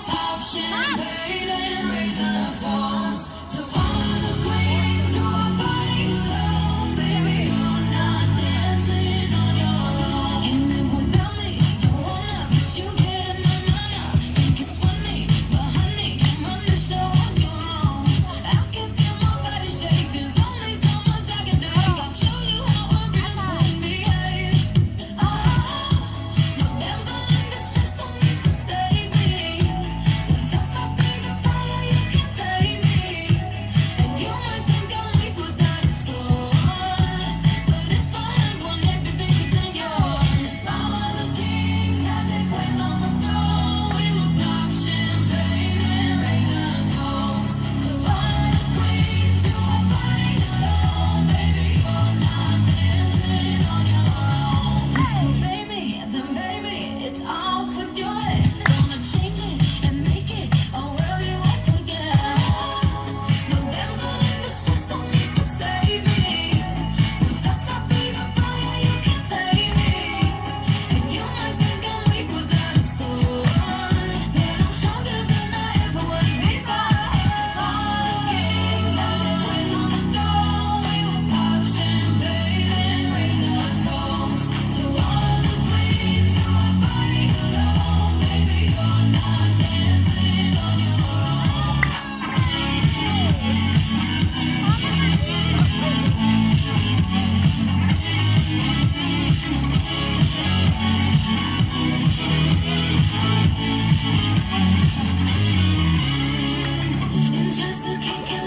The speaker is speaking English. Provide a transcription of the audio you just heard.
pop champagne and raise a toast to all of the queens who are fighting alone. Baby, you're not dancing on your own. Can't live without me. Don't wanna, but you get my mind. Think it's funny, but honey, can't run the show on your own. I can feel my body shake. There's only so much I can take. I'll show you how a real queen behaves. No damsel in distress, don't need to save me. Once I stop breathing fire, you can't take me. And you might think I'm weak without a sword, but if I had one, it'd be bigger than yours. All of the kings had their queens on the throne. We would pop champagne and raise a toast to all of the queens who are fighting alone. Baby, you're not dancing on your own. So baby, then baby, it's all for your head. Gonna change it and make it a world you won't forget. No damsel in distress, don't need to save me. Once I stop breathing fire, you can't take me. And you might think I'm weak without a sword, but I'm stronger than I ever was before. All the kings had their queens on the throne. We would pop champagne and raise a toast to all of the queens who are fighting alone. Baby, you're not dancing on your own. And just a king can